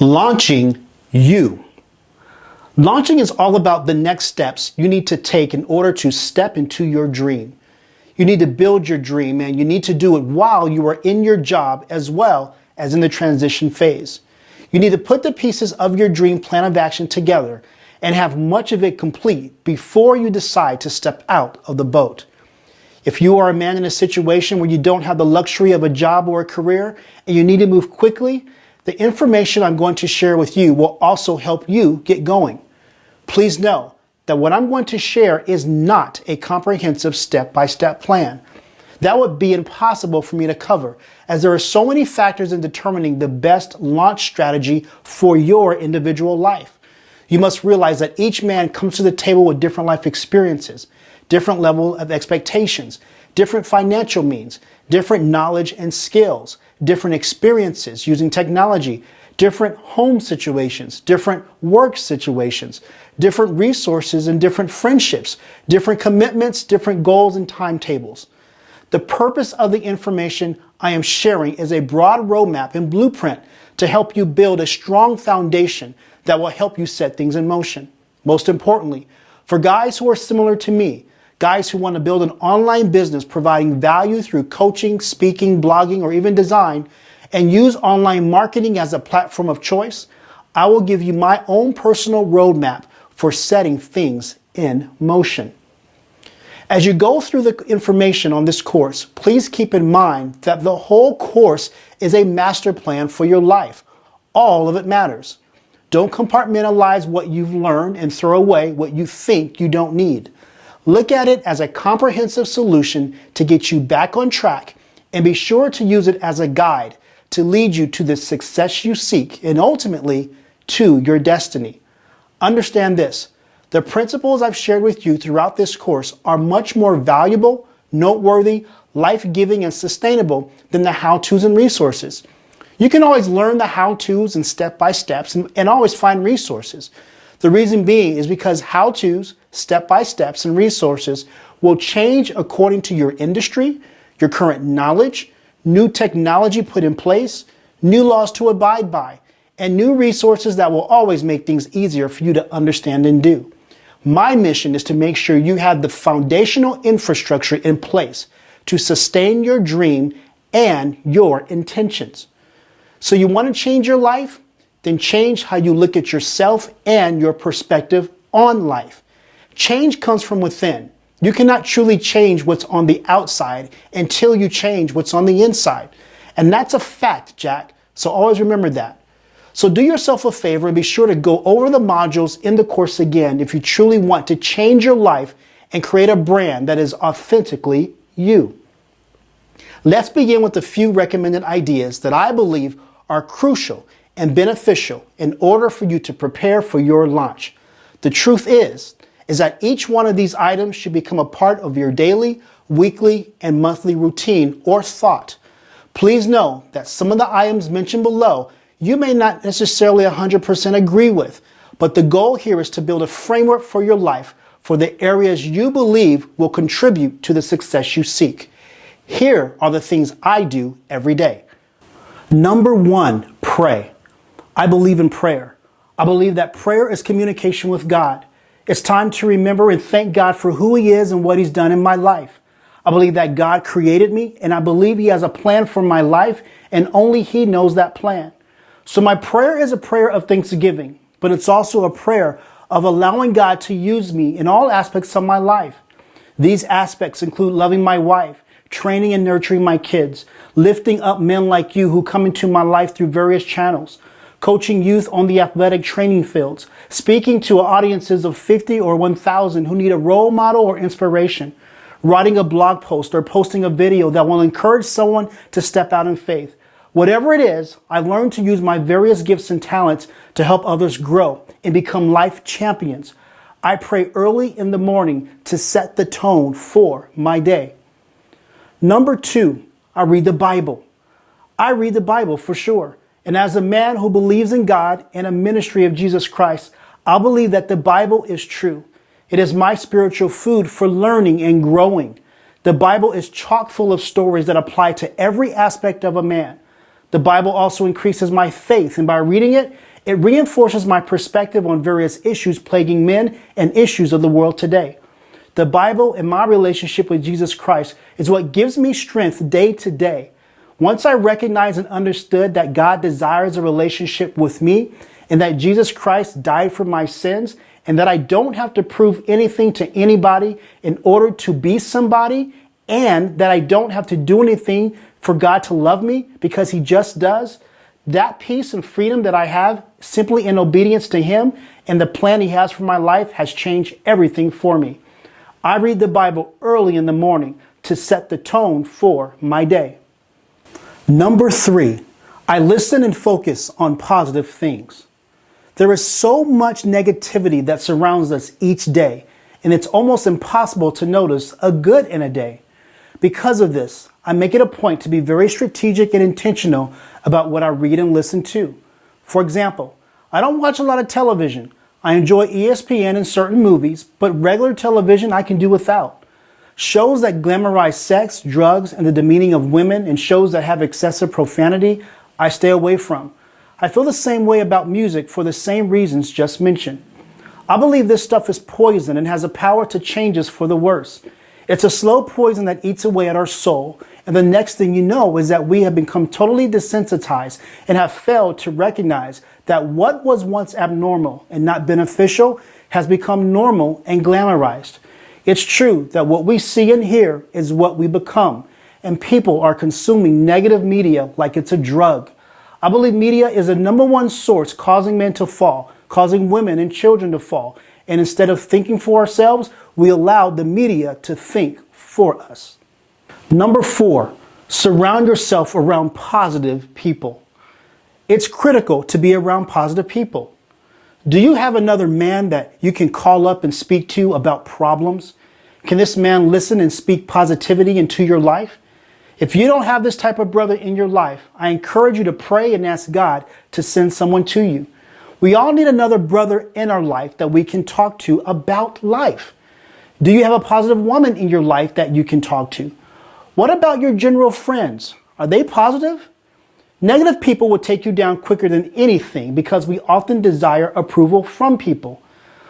Launching you. Launching is all about the next steps you need to take in order to step into your dream. You need to build your dream, and you need to do it while you are in your job as well as in the transition phase. You need to put the pieces of your dream plan of action together and have much of it complete before you decide to step out of the boat. If you are a man in a situation where you don't have the luxury of a job or a career and you need to move quickly, the information I'm going to share with you will also help you get going. Please know that what I'm going to share is not a comprehensive step-by-step plan. That would be impossible for me to cover, as there are so many factors in determining the best launch strategy for your individual life. You must realize that each man comes to the table with different life experiences, different level of expectations, different financial means, different knowledge and skills, different experiences using technology, different home situations, different work situations, different resources and different friendships, different commitments, different goals and timetables. The purpose of the information I am sharing is a broad roadmap and blueprint to help you build a strong foundation that will help you set things in motion. Most importantly, for guys who are similar to me, guys who want to build an online business providing value through coaching, speaking, blogging, or even design, and use online marketing as a platform of choice, I will give you my own personal roadmap for setting things in motion. As you go through the information on this course, please keep in mind that the whole course is a master plan for your life. All of it matters. Don't compartmentalize what you've learned and throw away what you think you don't need. Look at it as a comprehensive solution to get you back on track, and be sure to use it as a guide to lead you to the success you seek and ultimately to your destiny. Understand this: the principles I've shared with you throughout this course are much more valuable, noteworthy, life-giving, and sustainable than the how-tos and resources. You can always learn the how-tos and step-by-steps and always find resources. The reason being is because how-tos, step-by-steps, and resources will change according to your industry, your current knowledge, new technology put in place, new laws to abide by, and new resources that will always make things easier for you to understand and do. My mission is to make sure you have the foundational infrastructure in place to sustain your dream and your intentions. So you want to change your life? Then change how you look at yourself and your perspective on life. Change comes from within. You cannot truly change what's on the outside until you change what's on the inside. And that's a fact, Jack. So always remember that. So do yourself a favor and be sure to go over the modules in the course again if you truly want to change your life and create a brand that is authentically you. Let's begin with a few recommended ideas that I believe are crucial and beneficial in order for you to prepare for your launch. The truth is that each one of these items should become a part of your daily, weekly, and monthly routine or thought. Please know that some of the items mentioned below you may not necessarily 100% agree with, but the goal here is to build a framework for your life for the areas you believe will contribute to the success you seek. Here are the things I do every day. Number 1, pray. I believe in prayer. I believe that prayer is communication with God. It's time to remember and thank God for who He is and what He's done in my life. I believe that God created me, and I believe He has a plan for my life, and only He knows that plan. So my prayer is a prayer of thanksgiving, but it's also a prayer of allowing God to use me in all aspects of my life. These aspects include loving my wife, training and nurturing my kids, lifting up men like you who come into my life through various channels, coaching youth on the athletic training fields, speaking to audiences of 50 or 1,000 who need a role model or inspiration, writing a blog post or posting a video that will encourage someone to step out in faith. Whatever it is, I've learned to use my various gifts and talents to help others grow and become life champions. I pray early in the morning to set the tone for my day. Number 2, I read the Bible. I read the Bible for sure. And as a man who believes in God and a ministry of Jesus Christ, I believe that the Bible is true. It is my spiritual food for learning and growing. The Bible is chock full of stories that apply to every aspect of a man. The Bible also increases my faith, and by reading it, It reinforces my perspective on various issues plaguing men and issues of the world today. The Bible and my relationship with Jesus Christ is what gives me strength day to day. Once I recognized and understood that God desires a relationship with me and that Jesus Christ died for my sins and that I don't have to prove anything to anybody in order to be somebody, and that I don't have to do anything for God to love me because he just does, that peace and freedom that I have simply in obedience to him and the plan he has for my life has changed everything for me. I read the Bible early in the morning to set the tone for my day. Number 3, I listen and focus on positive things. There is so much negativity that surrounds us each day, and it's almost impossible to notice a good in a day. Because of this, I make it a point to be very strategic and intentional about what I read and listen to. For example, I don't watch a lot of television. I enjoy ESPN and certain movies, but regular television I can do without. Shows that glamorize sex, drugs, and the demeaning of women, and shows that have excessive profanity, I stay away from. I feel the same way about music for the same reasons just mentioned. I believe this stuff is poison and has a power to change us for the worse. It's a slow poison that eats away at our soul, and the next thing you know is that we have become totally desensitized and have failed to recognize that what was once abnormal and not beneficial has become normal and glamorized. It's true that what we see and hear is what we become, and people are consuming negative media like it's a drug. I believe media is the number one source causing men to fall, causing women and children to fall. And instead of thinking for ourselves, we allow the media to think for us. Number 4, surround yourself around positive people. It's critical to be around positive people. Do you have another man that you can call up and speak to about problems? Can this man listen and speak positivity into your life? If you don't have this type of brother in your life, I encourage you to pray and ask God to send someone to you. We all need another brother in our life that we can talk to about life. Do you have a positive woman in your life that you can talk to? What about your general friends? Are they positive? Negative people will take you down quicker than anything because we often desire approval from people.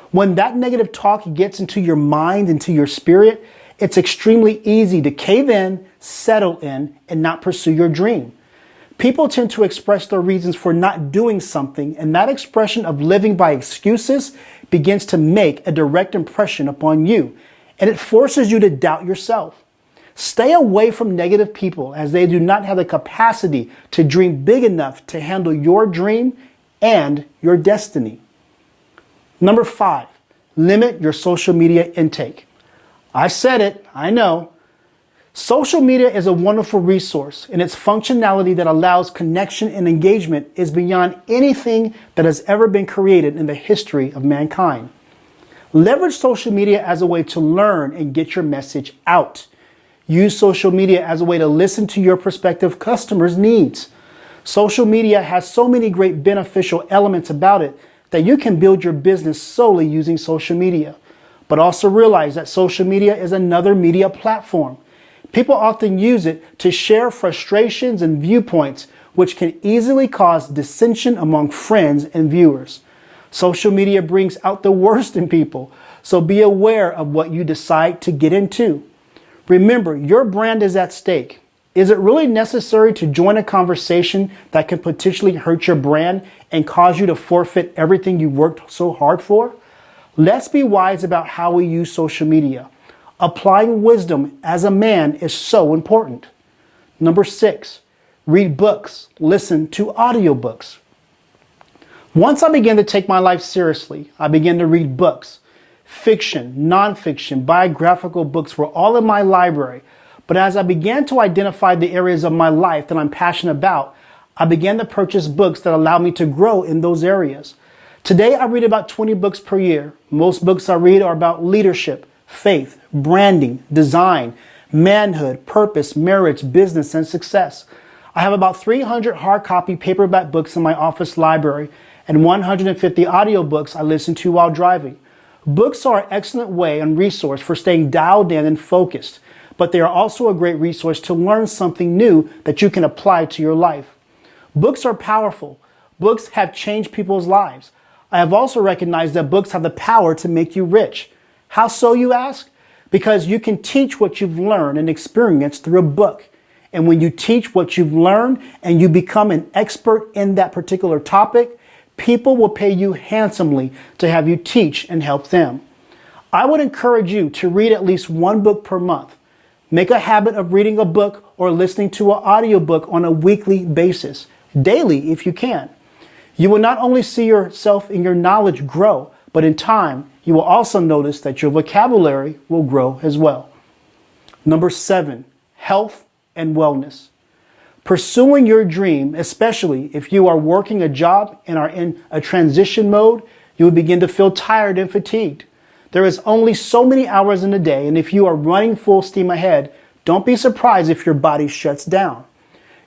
When that negative talk gets into your mind, into your spirit, it's extremely easy to cave in, settle in, and not pursue your dream. People tend to express their reasons for not doing something, and that expression of living by excuses begins to make a direct impression upon you, and it forces you to doubt yourself. Stay away from negative people as they do not have the capacity to dream big enough to handle your dream and your destiny. Number 5, limit your social media intake. I said it, I know. Social media is a wonderful resource, and its functionality that allows connection and engagement is beyond anything that has ever been created in the history of mankind. Leverage social media as a way to learn and get your message out. Use social media as a way to listen to your prospective customers' needs. Social media has so many great beneficial elements about it that you can build your business solely using social media. But also realize that social media is another media platform. People often use it to share frustrations and viewpoints, which can easily cause dissension among friends and viewers. Social media brings out the worst in people, so be aware of what you decide to get into. Remember, your brand is at stake. Is it really necessary to join a conversation that can potentially hurt your brand and cause you to forfeit everything you worked so hard for? Let's be wise about how we use social media. Applying wisdom as a man is so important. Number 6, read books, listen to audiobooks. Once I began to take my life seriously, I began to read books. Fiction, nonfiction, biographical books were all in my library. But as I began to identify the areas of my life that I'm passionate about, I began to purchase books that allow me to grow in those areas. Today, I read about 20 books per year. Most books I read are about leadership, faith, branding, design, manhood, purpose, marriage, business, and success. I have about 300 hard copy paperback books in my office library and 150 audiobooks I listen to while driving. Books are an excellent way and resource for staying dialed in and focused, but they are also a great resource to learn something new that you can apply to your life. Books are powerful, Books have changed people's lives. I have also recognized that books have the power to make you rich. How so, you ask? Because you can teach what you've learned and experienced through a book. And when you teach what you've learned and you become an expert in that particular topic, people will pay you handsomely to have you teach and help them. I would encourage you to read at least one book per month. Make a habit of reading a book or listening to an audiobook on a weekly basis, daily if you can. You will not only see yourself and your knowledge grow, but in time, you will also notice that your vocabulary will grow as well. Number 7, health and wellness. Pursuing your dream, especially if you are working a job and are in a transition mode, you will begin to feel tired and fatigued. There is only so many hours in a day, and if you are running full steam ahead, don't be surprised if your body shuts down.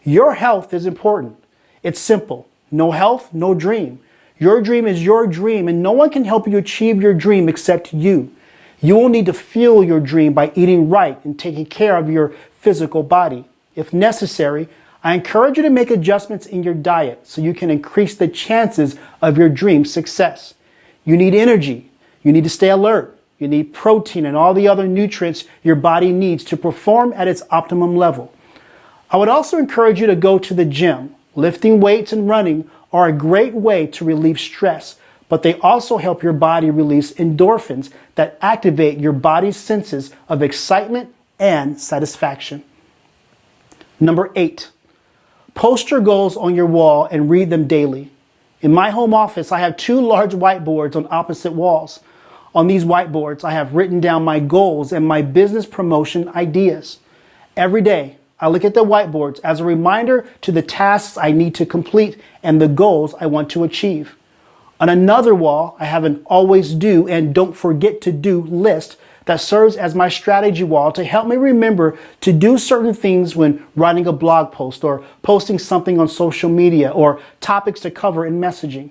Your health is important. It's simple. No health, no dream. Your dream is your dream, and no one can help you achieve your dream except you. You will need to fuel your dream by eating right and taking care of your physical body. If necessary, I encourage you to make adjustments in your diet so you can increase the chances of your dream success. You need energy. You need to stay alert. You need protein and all the other nutrients your body needs to perform at its optimum level. I would also encourage you to go to the gym. Lifting weights and running are a great way to relieve stress, but they also help your body release endorphins that activate your body's senses of excitement and satisfaction. Number 8, post your goals on your wall and read them daily. In my home office, I have 2 large whiteboards on opposite walls. On these whiteboards, I have written down my goals and my business promotion ideas. Every day, I look at the whiteboards as a reminder to the tasks I need to complete and the goals I want to achieve. On another wall, I have an always do and don't forget to do list that serves as my strategy wall to help me remember to do certain things when writing a blog post or posting something on social media or topics to cover in messaging.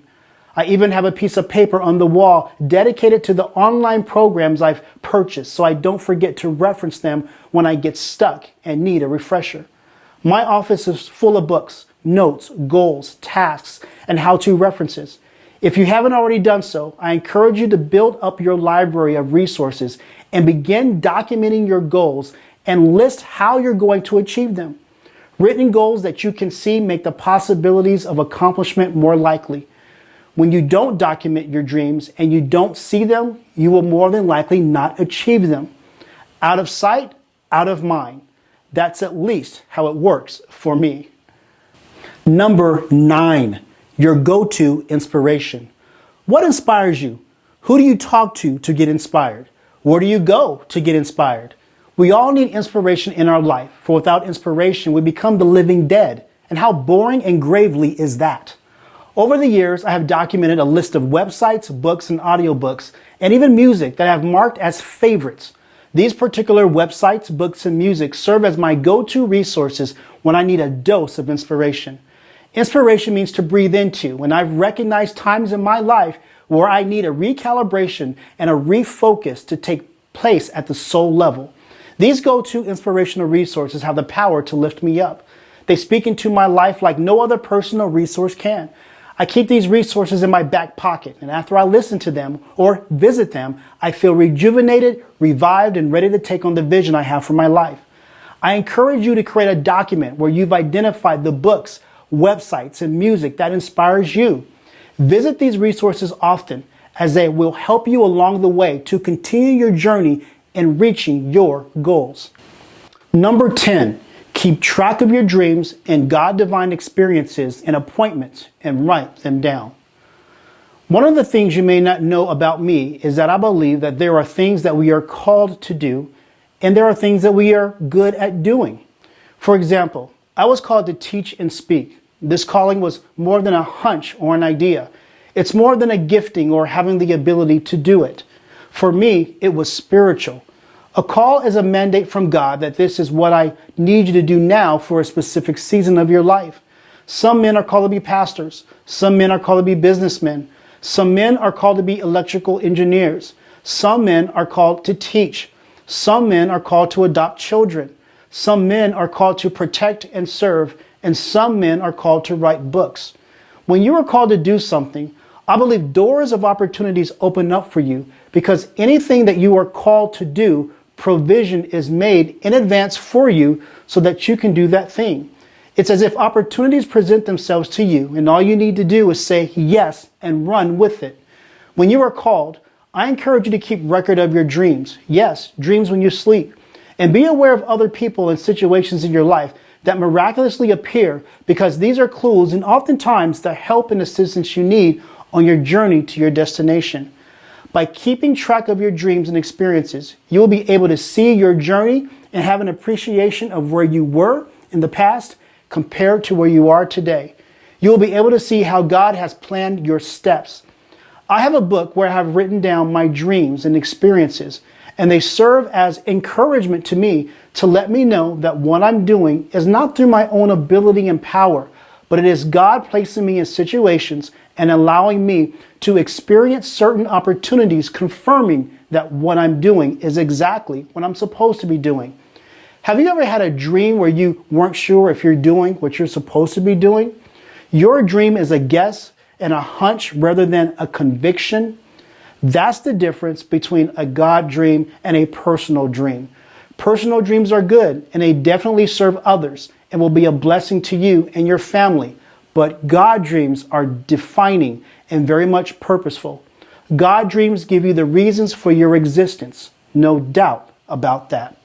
I even have a piece of paper on the wall dedicated to the online programs I've purchased so I don't forget to reference them when I get stuck and need a refresher. My office is full of books, notes, goals, tasks, and how-to references. If you haven't already done so, I encourage you to build up your library of resources and begin documenting your goals and list how you're going to achieve them. Written goals that you can see make the possibilities of accomplishment more likely. When you don't document your dreams and you don't see them, you will more than likely not achieve them. Out of sight, out of mind. That's at least how it works for me. Number 9, your go-to inspiration. What inspires you? Who do you talk to get inspired? Where do you go to get inspired? We all need inspiration in our life, for without inspiration, we become the living dead. And how boring and gravely is that? Over the years, I have documented a list of websites, books, and audiobooks, and even music that I have marked as favorites. These particular websites, books, and music serve as my go-to resources when I need a dose of inspiration. Inspiration means to breathe into, and I've recognized times in my life where I need a recalibration and a refocus to take place at the soul level. These go-to inspirational resources have the power to lift me up. They speak into my life like no other personal resource can. I keep these resources in my back pocket, and after I listen to them or visit them, I feel rejuvenated, revived, and ready to take on the vision I have for my life. I encourage you to create a document where you've identified the books, websites, and music that inspires you. Visit these resources often, as they will help you along the way to continue your journey in reaching your goals. Number 10. Keep track of your dreams and God-divine experiences and appointments and write them down. One of the things you may not know about me is that I believe that there are things that we are called to do and there are things that we are good at doing. For example, I was called to teach and speak. This calling was more than a hunch or an idea. It's more than a gifting or having the ability to do it. For me, it was spiritual. A call is a mandate from God that this is what I need you to do now for a specific season of your life. Some men are called to be pastors. Some men are called to be businessmen. Some men are called to be electrical engineers. Some men are called to teach. Some men are called to adopt children. Some men are called to protect and serve. And some men are called to write books. When you are called to do something, I believe doors of opportunities open up for you because anything that you are called to do, provision is made in advance for you so that you can do that thing. It's as if opportunities present themselves to you and all you need to do is say yes and run with it. When you are called, I encourage you to keep record of your dreams. Yes, dreams when you sleep. And be aware of other people and situations in your life that miraculously appear because these are clues and oftentimes the help and assistance you need on your journey to your destination. By keeping track of your dreams and experiences, you will be able to see your journey and have an appreciation of where you were in the past compared to where you are today. You will be able to see how God has planned your steps. I have a book where I have written down my dreams and experiences, and they serve as encouragement to me to let me know that what I'm doing is not through my own ability and power, but it is God placing me in situations and allowing me to experience certain opportunities, confirming that what I'm doing is exactly what I'm supposed to be doing. Have you ever had a dream where you weren't sure if you're doing what you're supposed to be doing? Your dream is a guess and a hunch rather than a conviction. That's the difference between a God dream and a personal dream. Personal dreams are good and they definitely serve others and will be a blessing to you and your family. But God dreams are defining and very much purposeful. God dreams give you the reasons for your existence. No doubt about that.